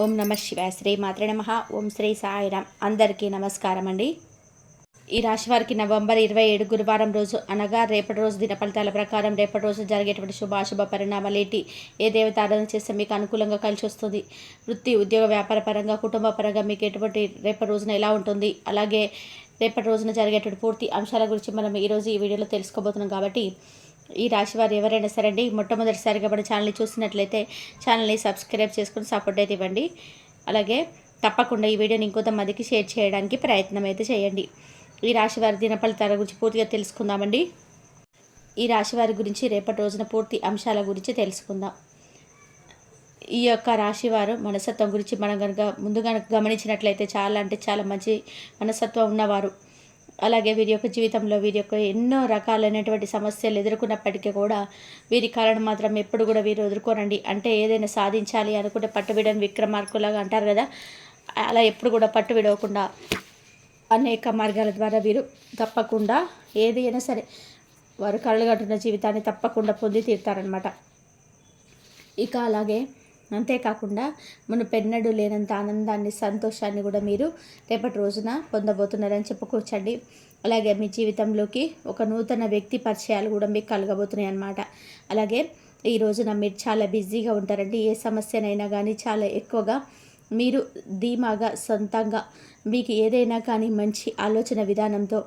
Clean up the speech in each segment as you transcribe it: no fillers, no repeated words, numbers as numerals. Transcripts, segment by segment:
ఓం నమ శివాయ. శ్రీ మాత్రే నమః. ఓం శ్రీ సాయిరామ్. అందరికీ నమస్కారం అండి. ఈ రాశి వారికి నవంబర్ 27 గురువారం రోజు అనగా రేపటి రోజు దిన ఫలితాల ప్రకారం రేపటి రోజు జరిగేటువంటి శుభాశుభ పరిణామాలు ఏంటి, ఏ దేవత ఆరాధన చేస్తే మీకు అనుకూలంగా కలిసి వస్తుంది, వృత్తి ఉద్యోగ వ్యాపార పరంగా కుటుంబ పరంగా మీకు ఎటువంటి రేపటి రోజున ఎలా ఉంటుంది, అలాగే రేపటి రోజున జరిగేటువంటి పూర్తి అంశాల గురించి మనం ఈరోజు ఈ వీడియోలో తెలుసుకోబోతున్నాం. కాబట్టి ఈ రాశి వారు ఎవరైనా సరే అండి మొట్టమొదటిసారిగా మన ఛానల్ని చూసినట్లయితే ఛానల్ని సబ్స్క్రైబ్ చేసుకుని సపోర్ట్ అయితే ఇవ్వండి. అలాగే తప్పకుండా ఈ వీడియోని ఇంకొంతమందికి షేర్ చేయడానికి ప్రయత్నం అయితే చేయండి. ఈ రాశి వారి దిన ఫలితాల గురించి పూర్తిగా తెలుసుకుందామండి. ఈ రాశి వారి గురించి రేపటి రోజున పూర్తి అంశాల గురించి తెలుసుకుందాం. ఈ యొక్క రాశి వారు మనస్తత్వం గురించి మనం కనుక ముందుగా గమనించినట్లయితే చాలా అంటే చాలా మంచి మనస్తత్వం ఉన్నవారు. అలాగే వీరి యొక్క జీవితంలో వీరి యొక్క ఎన్నో రకాలైనటువంటి సమస్యలు ఎదుర్కొన్నప్పటికీ కూడా వీరి కారణం మాత్రం ఎప్పుడు కూడా వీరు ఎదుర్కోరండి. అంటే ఏదైనా సాధించాలి అనుకుంటే పట్టు విడని విక్రమార్కులాగా అంటారు కదా, అలా ఎప్పుడు కూడా పట్టు విడవకుండా అనేక మార్గాల ద్వారా వీరు తప్పకుండా ఏదైనా సరే వారు కళ్ళగట్టున్న జీవితాన్ని తప్పకుండా పొంది తీరుతారనమాట. ఇక అలాగే అంతేకాకుండా పెన్నడు లేనంత ఆనందాన్ని సంతోషాన్ని కూడా మీరు రేపటి రోజున పొందబోతున్నారని చెప్పుకోవచ్చండి. అలాగే మీ జీవితంలోకి ఒక నూతన వ్యక్తి పరిచయాలు కూడా మీకు కలగబోతున్నాయి అన్నమాట. అలాగే ఈ రోజున మీరు చాలా బిజీగా ఉంటారండి. ఏ సమస్యనైనా కానీ చాలా ఎక్కువగా మీరు ధీమాగా సొంతంగా మీకు ఏదైనా కానీ మంచి ఆలోచన విధానంతో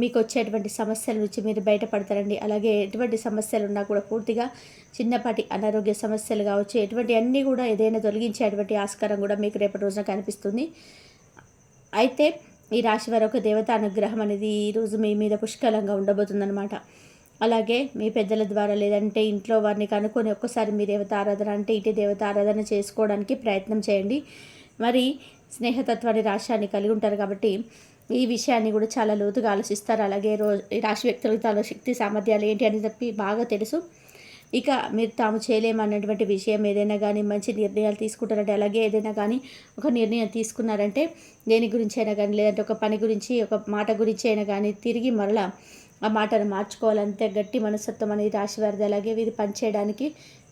మీకు వచ్చేటువంటి సమస్యల నుంచి మీరు బయటపడతారండి. అలాగే ఎటువంటి సమస్యలు ఉన్నా కూడా పూర్తిగా చిన్నపాటి అనారోగ్య సమస్యలు కావచ్చు, ఎటువంటి అన్నీ కూడా ఏదైనా తొలగించేటువంటి ఆస్కారం కూడా మీకు రేపటి రోజున కనిపిస్తుంది. అయితే ఈ రాశి వారి ఒక దేవత అనుగ్రహం అనేది ఈరోజు మీ మీద పుష్కలంగా ఉండబోతుందన్నమాట. అలాగే మీ పెద్దల ద్వారా లేదంటే ఇంట్లో వారిని కనుక్కొని ఒక్కసారి మీ దేవత ఆరాధన అంటే ఇటు దేవత ఆరాధన చేసుకోవడానికి ప్రయత్నం చేయండి. మరి స్నేహతత్వాన్ని రాశాన్ని కలిగి ఉంటారు కాబట్టి ఈ విషయాన్ని కూడా చాలా లోతుగా ఆలోచిస్తారు. అలాగే ఈ రాశి వ్యక్తులకు తన శక్తి సామర్థ్యాలు ఏంటి అని చెప్పి బాగా తెలుసు. ఇక మీరు తాము చేయలేమన్నటువంటి విషయం ఏదైనా కానీ మంచి నిర్ణయాలు తీసుకుంటారంటే, అలాగే ఏదైనా కానీ ఒక నిర్ణయం తీసుకున్నారంటే దేని గురించి అయినా కానీ లేదంటే ఒక పని గురించి ఒక మాట గురించి అయినా కానీ తిరిగి మరలా ఆ మాటను మార్చుకోవాలంటే గట్టి మనస్తత్వం అనేది రాశి వారిది. అలాగే వీరు పనిచేయడానికి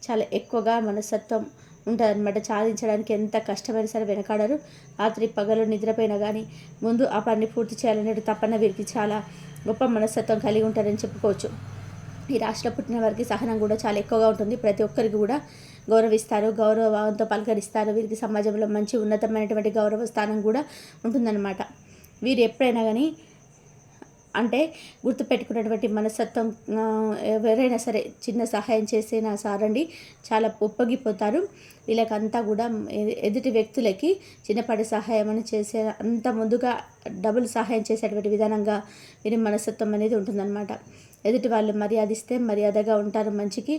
చాలా ఎక్కువగా మనస్తత్వం ఉంటుందన్నమాట. సాధించడానికి ఎంత కష్టమైనా సరే వెనకాడరు. రాత్రి పగలు నిద్రపోయినా కానీ ముందు ఆ పని పూర్తి చేయాలనే తపన వీరికి చాలా గొప్ప మనస్తత్వం కలిగి ఉంటారని చెప్పుకోవచ్చు. ఈ రాష్ట్ర పుట్టిన వారికి సహనం కూడా చాలా ఎక్కువగా ఉంటుంది. ప్రతి ఒక్కరికి కూడా గౌరవిస్తారు, గౌరవంతో పలకరిస్తారు. వీరికి సమాజంలో మంచి ఉన్నతమైనటువంటి గౌరవ స్థానం కూడా ఉంటుందన్నమాట. వీరు ఎప్పుడైనా కానీ అంటే గుర్తుపెట్టుకున్నటువంటి మనస్తత్వం, ఎవరైనా సరే చిన్న సహాయం చేసినా సారండి చాలా ఉప్పొంగిపోతారు. వీళ్ళకంతా కూడా ఎదుటి వ్యక్తులకి చిన్నపాటి సహాయం అని చేసే అంత ముందుగా డబుల్ సహాయం చేసేటువంటి విధానంగా వీరి మనస్తత్వం అనేది ఉంటుందన్నమాట. ఎదుటి వాళ్ళు మర్యాదిస్తే మర్యాదగా ఉంటారు, మంచికి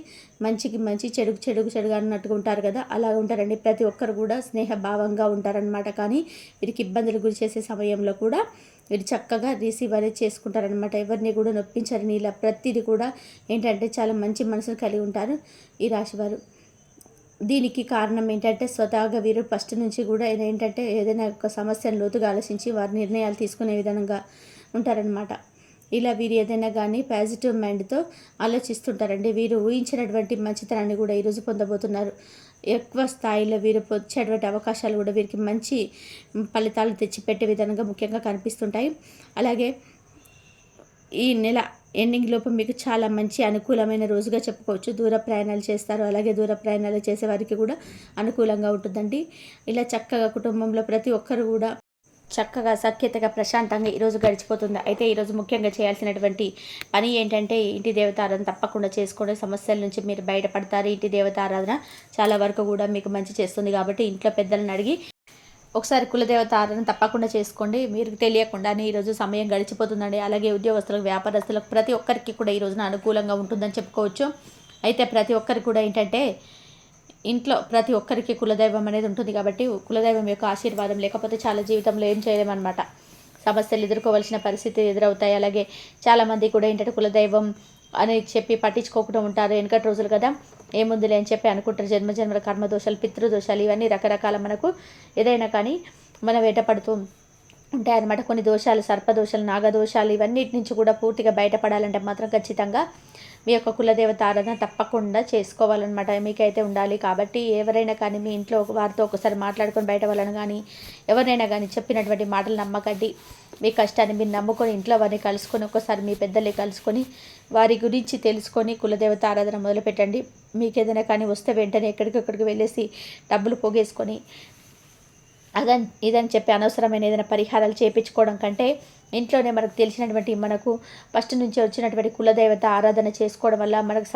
మంచి, చెడుకు చెడుగా అన్నట్టుగా ఉంటారు కదా, అలా ఉంటారండి. ప్రతి ఒక్కరు కూడా స్నేహభావంగా ఉంటారనమాట. కానీ వీరికి ఇబ్బందులు గురి చేసే సమయంలో కూడా వీరు చక్కగా రిసీవ్ అనేది చేసుకుంటారనమాట. ఎవరిని కూడా నొప్పించారని ఇలా ప్రతిదీ కూడా ఏంటంటే చాలా మంచి మనసును కలిగి ఉంటారు ఈ రాశివారు. దీనికి కారణం ఏంటంటే స్వతహాగా వీరు ఫస్ట్ నుంచి కూడా ఏంటంటే ఏదైనా ఒక సమస్యను లోతుగా ఆలోచించి వారి నిర్ణయాలు తీసుకునే విధంగా ఉంటారనమాట. ఇలా వీరు ఏదైనా కానీ పాజిటివ్ మైండ్తో ఆలోచిస్తుంటారండి. వీరు ఊహించినటువంటి మంచితనాన్ని కూడా ఈరోజు పొందబోతున్నారు. ఎక్కువ స్థాయిలో వీరు వచ్చేటువంటి అవకాశాలు కూడా వీరికి మంచి ఫలితాలు తెచ్చిపెట్టే విధంగా ముఖ్యంగా కనిపిస్తుంటాయి. అలాగే ఈ నెల ఎండింగ్ లోపు మీకు చాలా మంచి అనుకూలమైన రోజుగా చెప్పుకోవచ్చు. దూర ప్రయాణాలు చేస్తారు, అలాగే దూర ప్రయాణాలు చేసే వారికి కూడా అనుకూలంగా ఉంటుందండి. ఇలా చక్కగా కుటుంబంలో ప్రతి ఒక్కరు కూడా చక్కగా సఖ్యతగా ప్రశాంతంగా ఈరోజు గడిచిపోతుంది. అయితే ఈరోజు ముఖ్యంగా చేయాల్సినటువంటి పని ఏంటంటే ఇంటి దేవత ఆరాధన తప్పకుండా చేసుకోండి. సమస్యల నుంచి మీరు బయటపడతారు. ఇంటి దేవత ఆరాధన చాలా వరకు కూడా మీకు మంచి చేస్తుంది. కాబట్టి ఇంట్లో పెద్దలను అడిగి ఒకసారి కులదేవత ఆరాధన తప్పకుండా చేసుకోండి. మీరు తెలియకుండానే ఈరోజు సమయం గడిచిపోతుందండి. అలాగే ఉద్యోగస్తులకు, వ్యాపారస్తులకు ప్రతి ఒక్కరికి కూడా ఈ రోజున అనుకూలంగా ఉంటుందని చెప్పుకోవచ్చు. అయితే ప్రతి ఒక్కరికి కూడా ఏంటంటే ఇంట్లో ప్రతి ఒక్కరికి కులదైవం అనేది ఉంటుంది. కాబట్టి కులదైవం యొక్క ఆశీర్వాదం లేకపోతే చాలా జీవితంలో ఏం చేయలేమన్నమాట. సమస్యలు ఎదుర్కోవాల్సిన పరిస్థితి ఎదురవుతాయి. అలాగే చాలామంది కూడా ఏంటంటే కులదైవం అని చెప్పి పట్టించుకోకుండా ఉంటారు. వెనకటి రోజులు కదా, ఏముందిలే అని చెప్పి అనుకుంటారు. జన్మజన్మల కర్మదోషాలు, పితృదోషాలు ఇవన్నీ రకరకాల మనకు ఏదైనా కానీ మన వేట పడుతూ ఉంటాయన్నమాట. కొన్ని దోషాలు, సర్పదోషాలు, నాగదోషాలు ఇవన్నిటి నుంచి కూడా పూర్తిగా బయటపడాలంటే మాత్రం ఖచ్చితంగా మీ యొక్క కులదేవత ఆరాధన తప్పకుండా చేసుకోవాలన్నమాట మీకైతే ఉండాలి. కాబట్టి ఎవరైనా కానీ మీ ఇంట్లో వారితో ఒకసారి మాట్లాడుకొని బయట వాళ్ళని కానీ ఎవరినైనా కానీ చెప్పినటువంటి మాటలు నమ్మకండి. మీ కష్టాన్ని మీరు నమ్ముకొని ఇంట్లో వారిని కలుసుకొని ఒకసారి మీ పెద్దల్ని కలుసుకొని వారి గురించి తెలుసుకొని కులదేవత ఆరాధన మొదలుపెట్టండి. మీకు ఏదైనా కానీ వస్తే వెంటనే ఎక్కడికి వెళ్ళేసి డబ్బులు పోగేసుకొని ఇదని చెప్పి అనవసరమైన ఏదైనా పరిహారాలు చేయించుకోవడం కంటే ఇంట్లోనే మనకు తెలిసినటువంటి మనకు ఫస్ట్ నుంచి వచ్చినటువంటి కులదేవత ఆరాధన చేసుకోవడం వల్ల మనకు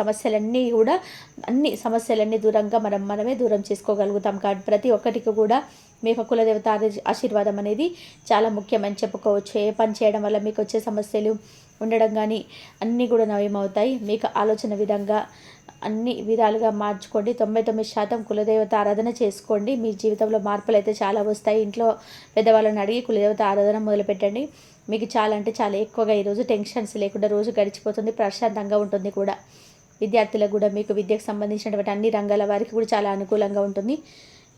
అన్ని సమస్యలన్నీ దూరంగా మనమే దూరం చేసుకోగలుగుతాం. కాబట్టి ప్రతి ఒక్కటికి కూడా మీ యొక్క కులదేవత ఆశీర్వాదం అనేది చాలా ముఖ్యమని చెప్పుకోవచ్చు. ఏ పని చేయడం వల్ల మీకు వచ్చే సమస్యలు ఉండడం కానీ అన్నీ కూడా నయమవుతాయి. మీకు ఆలోచన విధంగా అన్ని విధాలుగా మార్చుకోండి. 99% కులదేవత ఆరాధన చేసుకోండి. మీ జీవితంలో మార్పులు అయితే చాలా వస్తాయి. ఇంట్లో పెద్దవాళ్ళని అడిగి కులదేవత ఆరాధన మొదలుపెట్టండి. మీకు చాలా అంటే చాలా ఎక్కువగా ఈరోజు టెన్షన్స్ లేకుండా రోజు గడిచిపోతుంది, ప్రశాంతంగా ఉంటుంది కూడా. విద్యార్థులకు కూడా మీకు విద్యకు సంబంధించినటువంటి అన్ని రంగాల వారికి కూడా చాలా అనుకూలంగా ఉంటుంది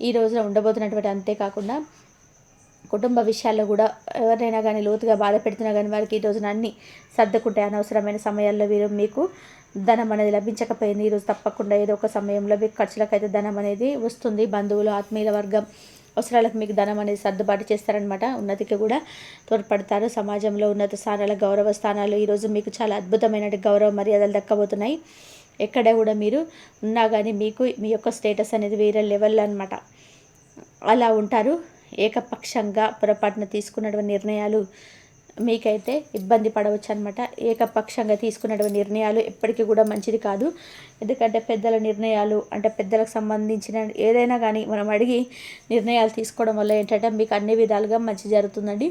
ఈ రోజున ఉండబోతున్నటువంటి. అంతేకాకుండా కుటుంబ విషయాల్లో కూడా ఎవరైనా కానీ లోతుగా బాధ పెడుతున్నా కానీ వారికి ఈ రోజున అన్నీ సర్దుకుంటే అనవసరమైన సమయాల్లో మీకు ధనం అనేది లభించకపోయింది. ఈరోజు తప్పకుండా ఏదో ఒక సమయంలో మీకు ఖర్చులకైతే ధనం అనేది వస్తుంది. బంధువులు, ఆత్మీయుల వర్గం అవసరాలకు మీకు ధనం అనేది సర్దుబాటు చేస్తారనమాట. ఉన్నతికి కూడా తోడ్పడతారు. సమాజంలో ఉన్నత స్థానాల గౌరవ స్థానాలు ఈరోజు మీకు చాలా అద్భుతమైన గౌరవ మర్యాదలు దక్కబోతున్నాయి. ఎక్కడ కూడా మీరు ఉన్నా కానీ మీకు మీ యొక్క స్టేటస్ అనేది వేరే లెవెల్ అనమాట. అలా ఉంటారు. ఏకపక్షంగా పొరపాటున తీసుకున్నటువంటి నిర్ణయాలు మీకైతే ఇబ్బంది పడవచ్చు అనమాట. ఏకపక్షంగా తీసుకున్నటువంటి నిర్ణయాలు ఎప్పటికీ కూడా మంచిది కాదు. ఎందుకంటే పెద్దల నిర్ణయాలు అంటే పెద్దలకు సంబంధించిన ఏదైనా కానీ మనం అడిగి నిర్ణయాలు తీసుకోవడం వల్ల ఏంటంటే మీకు అన్ని విధాలుగా మంచి జరుగుతుందండి.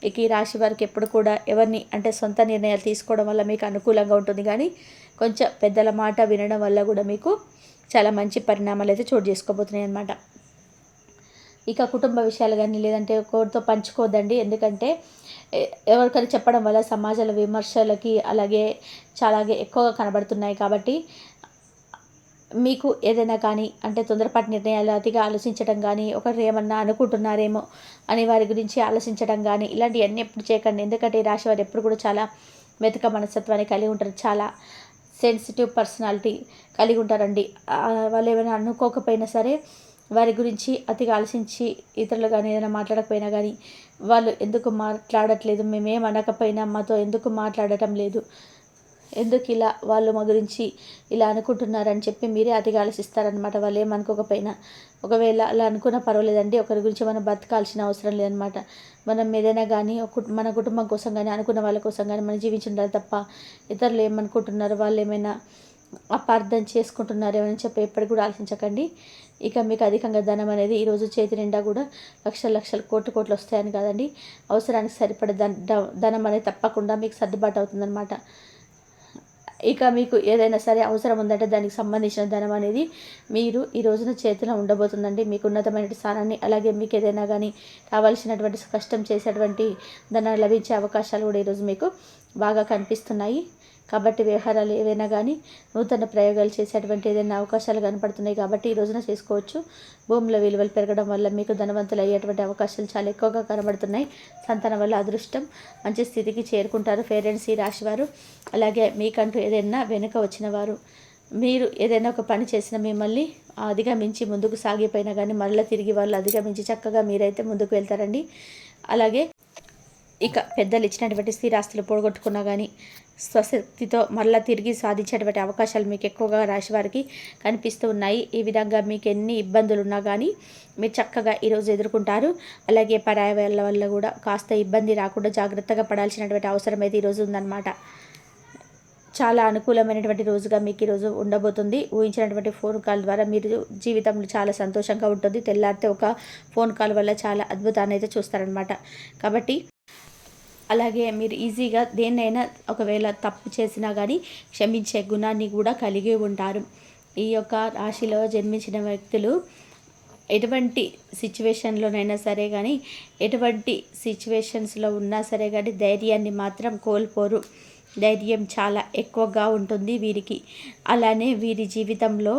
ఇక ఈ రాశి వారికి ఎప్పుడు కూడా ఎవరిని అంటే సొంత నిర్ణయాలు తీసుకోవడం వల్ల మీకు అనుకూలంగా ఉంటుంది. కానీ కొంచెం పెద్దల మాట వినడం వల్ల కూడా మీకు చాలా మంచి పరిణామాలు అయితే చోటు చేసుకోబోతున్నాయి అన్నమాట. ఇక కుటుంబ విషయాలు కానీ లేదంటే ఒకరితో పంచుకోవద్దండి. ఎందుకంటే ఎవరికైనా చెప్పడం వల్ల సమాజాల విమర్శలకి అలాగే చాలా ఎక్కువగా కనబడుతున్నాయి. కాబట్టి మీకు ఏదైనా కానీ అంటే తొందరపాటు నిర్ణయాలు అతిగా ఆలోచించడం కానీ ఒకరు ఏమన్నా అనుకుంటున్నారేమో అని వారి గురించి ఆలోచించడం కానీ ఇలాంటివన్నీ ఎప్పుడు చేయకండి. ఎందుకంటే ఈ రాశి వారు ఎప్పుడు కూడా చాలా మెతక మనస్తత్వాన్ని కలిగి ఉంటారు. చాలా సెన్సిటివ్ పర్సనాలిటీ కలిగి ఉంటారండి. వాళ్ళు ఏమైనా అనుకోకపోయినా సరే వారి గురించి అతిగా ఆలోచించి ఇతరులు కానీ ఏదైనా మాట్లాడకపోయినా కానీ వాళ్ళు ఎందుకు మాట్లాడట్లేదు, మేమేం అనకపోయినా మాతో ఎందుకు మాట్లాడటం లేదు, ఎందుకు ఇలా వాళ్ళు మా గురించి ఇలా అనుకుంటున్నారని చెప్పి మీరే అతిగా ఆలోచిస్తారనమాట. వాళ్ళు ఏమనుకోకపోయినా ఒకవేళ అలా అనుకున్నా పర్వాలేదండి. ఒకరి గురించి మనం బతకాల్సిన అవసరం లేదనమాట. మనం ఏదైనా కానీ మన కుటుంబం కోసం కానీ అనుకున్న వాళ్ళ కోసం కానీ మనం జీవించుండాలి తప్ప ఇతరులు ఏమనుకుంటున్నారు, వాళ్ళు ఏమైనా అపార్థం చేసుకుంటున్నారేమని చెప్పి ఎప్పటికి కూడా ఆలోచించకండి. ఇక మీకు అధికంగా ధనం అనేది ఈరోజు చేతి నిండా కూడా లక్షలు కోట్లు వస్తాయని కాదండి, అవసరానికి సరిపడే ధనం అనేది తప్పకుండా మీకు సర్దుబాటు అవుతుందన్నమాట. ఇక మీకు ఏదైనా సరే అవసరం ఉందంటే దానికి సంబంధించిన ధనం అనేది మీరు ఈ రోజున చేతిలో ఉండబోతుందండి. మీకు ఉన్నతమైన స్థానాన్ని అలాగే మీకు ఏదైనా కానీ కావాల్సినటువంటి కష్టం చేసేటువంటి ధనం లభించే అవకాశాలు కూడా ఈరోజు మీకు బాగా కనిపిస్తున్నాయి. కాబట్టి వ్యవహారాలు ఏవైనా కానీ నూతన ప్రయోగాలు చేసేటువంటి ఏదైనా అవకాశాలు కనపడుతున్నాయి. కాబట్టి ఈ రోజున చేసుకోవచ్చు. భూముల విలువలు పెరగడం వల్ల మీకు ధనవంతులు అయ్యేటువంటి అవకాశాలు చాలా ఎక్కువగా కనబడుతున్నాయి. సంతానం వల్ల అదృష్టం మంచి స్థితికి చేరుకుంటారు పేరెంట్స్ ఈ రాశివారు. అలాగే మీకంటూ ఏదైనా వెనుక వచ్చిన వారు మీరు ఏదైనా ఒక పని చేసిన మిమ్మల్ని అధిగమించి ముందుకు సాగిపోయినా కానీ మళ్ళీ తిరిగి వాళ్ళు అధిగమించి చక్కగా మీరైతే ముందుకు వెళ్తారండి. అలాగే ఇక పెద్దలు ఇచ్చినటువంటి స్థిరాస్తులు పోగొట్టుకున్నా కానీ స్వశక్తితో మళ్ళీ తిరిగి సాధించేటువంటి అవకాశాలు మీకు ఎక్కువగా రాశి వారికి కనిపిస్తూ ఉన్నాయి. ఈ విధంగా మీకు ఎన్ని ఇబ్బందులు ఉన్నా కానీ మీరు చక్కగా ఈరోజు ఎదుర్కొంటారు. అలాగే పరాయి వాళ్ళ వల్ల కూడా కాస్త ఇబ్బంది రాకుండా జాగ్రత్తగా పడాల్సినటువంటి అవసరం అయితే ఈరోజు ఉందన్నమాట. చాలా అనుకూలమైనటువంటి రోజుగా మీకు ఈరోజు ఉండబోతుంది. ఊహించినటువంటి ఫోన్ కాల్ ద్వారా మీరు జీవితంలో చాలా సంతోషంగా ఉంటుంది. తెల్లారితే ఒక ఫోన్ కాల్ వల్ల చాలా అద్భుతాన్ని అయితే చూస్తారనమాట. కాబట్టి అలాగే మీరు ఈజీగా దేన్నైనా ఒకవేళ తప్పు చేసినా కానీ క్షమించే గుణాన్ని కూడా కలిగి ఉంటారు. ఈ యొక్క రాశిలో జన్మించిన వ్యక్తులు ఎటువంటి సిచ్యువేషన్లోనైనా సరే కానీ ఎటువంటి సిచ్యువేషన్స్లో ఉన్నా సరే కానీ ధైర్యాన్ని మాత్రం కోల్పోరు. ధైర్యం చాలా ఎక్కువగా ఉంటుంది వీరికి. అలానే వీరి జీవితంలో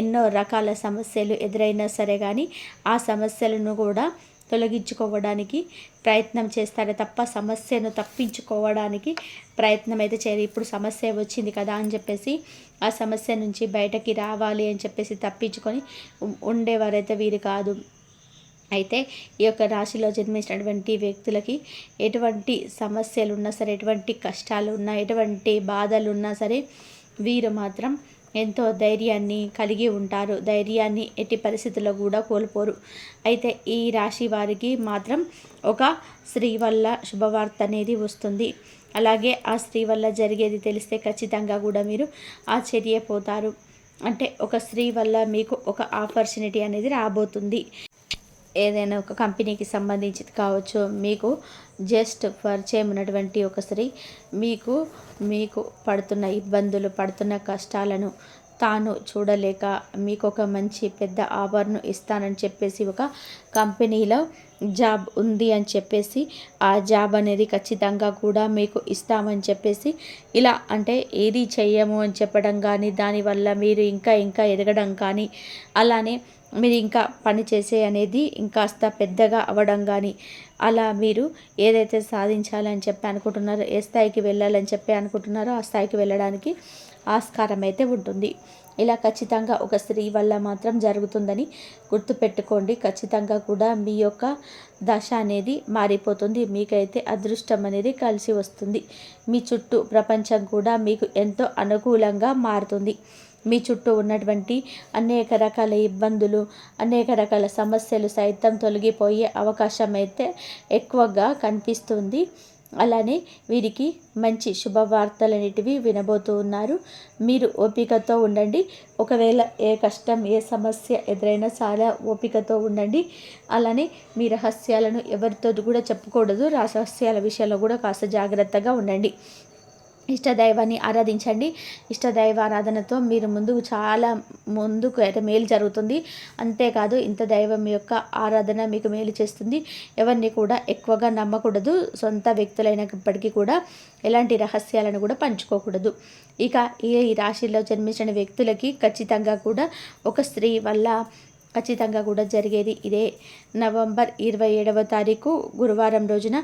ఎన్నో రకాల సమస్యలు ఎదురైనా సరే కానీ ఆ సమస్యలను కూడా తొలగించుకోవడానికి ప్రయత్నం చేస్తారే తప్ప సమస్యను తప్పించుకోవడానికి ప్రయత్నం అయితే చేయరు. ఇప్పుడు సమస్య వచ్చింది కదా అని చెప్పేసి ఆ సమస్య నుంచి బయటకి రావాలి అని చెప్పేసి తప్పించుకొని ఉండేవారైతే వీరు కాదు. అయితే ఈ యొక్క రాశిలో జన్మించినటువంటి వ్యక్తులకి ఎటువంటి సమస్యలు ఉన్నా సరే, ఎటువంటి కష్టాలు ఉన్నా, ఎటువంటి బాధలు ఉన్నా సరే వీరు మాత్రం ఎంతో ధైర్యాన్ని కలిగి ఉంటారు. ధైర్యాన్ని ఎట్టి పరిస్థితుల్లో కూడా కోల్పోరు. అయితే ఈ రాశి వారికి మాత్రం ఒక స్త్రీ వల్ల శుభవార్త అనేది వస్తుంది. అలాగే ఆ స్త్రీ వల్ల జరిగేది తెలిస్తే ఖచ్చితంగా కూడా మీరు ఆశ్చర్యపోతారు. అంటే ఒక స్త్రీ వల్ల మీకు ఒక ఆపర్చునిటీ అనేది రాబోతుంది. ఏదైనా ఒక కంపెనీకి సంబంధించి కావచ్చు, మీకు జస్ట్ పరిచయం ఉన్నటువంటి ఒక స్త్రీ మీకు పడుతున్న ఇబ్బందులు, పడుతున్న కష్టాలను తాను చూడలేక మీకు ఒక మంచి పెద్ద ఆఫర్ను ఇస్తానని చెప్పేసి ఒక కంపెనీలో జాబ్ ఉంది అని చెప్పేసి ఆ జాబ్ అనేది ఖచ్చితంగా కూడా మీకు ఇస్తామని చెప్పేసి ఇలా అంటే ఏది చెయ్యము అని చెప్పడం కానీ, దానివల్ల మీరు ఇంకా ఎదగడం కానీ, అలానే మీరు ఇంకా పని చేసే అనేది ఇంకాస్త పెద్దగా అవ్వడం కానీ, అలా మీరు ఏదైతే సాధించాలని చెప్పి అనుకుంటున్నారో, ఏ స్థాయికి వెళ్ళాలని చెప్పి అనుకుంటున్నారో ఆ స్థాయికి వెళ్ళడానికి ఆస్కారం అయితే ఉంటుంది. ఇలా ఖచ్చితంగా ఒక స్త్రీ వల్ల మాత్రం జరుగుతుందని గుర్తుపెట్టుకోండి. ఖచ్చితంగా కూడా మీ యొక్క దశ అనేది మారిపోతుంది. మీకైతే అదృష్టం అనేది కలిసి వస్తుంది. మీ చుట్టూ ప్రపంచం కూడా మీకు ఎంతో అనుకూలంగా మారుతుంది. మీ చుట్టూ ఉన్నటువంటి అనేక రకాల ఇబ్బందులు, అనేక రకాల సమస్యలు సైతం తొలగిపోయే అవకాశం అయితే ఎక్కువగా కనిపిస్తుంది. అలానే వీరికి మంచి శుభవార్తలన్నిటివి వినబోతూ ఉన్నారు. మీరు ఓపికతో ఉండండి. ఒకవేళ ఏ కష్టం, ఏ సమస్య ఎదురైనా చాలా ఓపికతో ఉండండి. అలానే మీ రహస్యాలను ఎవరితో కూడా చెప్పకూడదు. రహస్యాల విషయంలో కూడా కాస్త జాగ్రత్తగా ఉండండి. ఇష్టదైవాన్ని ఆరాధించండి. ఇష్టదైవ ఆరాధనతో మీరు చాలా ముందుకు అయితే మేలు జరుగుతుంది. అంతేకాదు ఇంత దైవం యొక్క ఆరాధన మీకు మేలు చేస్తుంది. ఎవరిని కూడా ఎక్కువగా నమ్మకూడదు. సొంత వ్యక్తులైనప్పటికీ కూడా ఎలాంటి రహస్యాలను కూడా పంచుకోకూడదు. ఇక ఈ రాశిలో జన్మించిన వ్యక్తులకి ఖచ్చితంగా కూడా ఒక స్త్రీ వల్ల ఖచ్చితంగా కూడా జరిగేది ఇదే. నవంబర్ 27వ తారీఖు గురువారం రోజున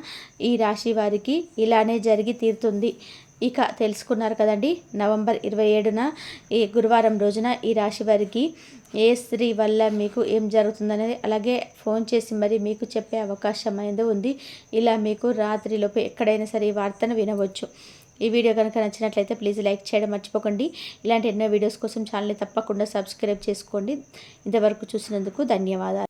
ఈ రాశి వారికి ఇలానే జరిగి తీరుతుంది. ఇక తెలుసుకున్నారు కదండి. నవంబర్ 27న ఈ గురువారం రోజున ఈ రాశి వారికి ఏ స్త్రీ వల్ల మీకు ఏం జరుగుతుందనేది అలాగే ఫోన్ చేసి మరి మీకు చెప్పే అవకాశం అనేది ఉంది. ఇలా మీకు రాత్రిలోపు ఎక్కడైనా సరే ఈ వార్తను వినవచ్చు. ఈ వీడియో కనుక నచ్చినట్లయితే ప్లీజ్ లైక్ చేయడం మర్చిపోకండి. ఇలాంటి ఎన్నో వీడియోస్ కోసం ఛానల్ని తప్పకుండా సబ్స్క్రైబ్ చేసుకోండి. ఇంతవరకు చూసినందుకు ధన్యవాదాలు.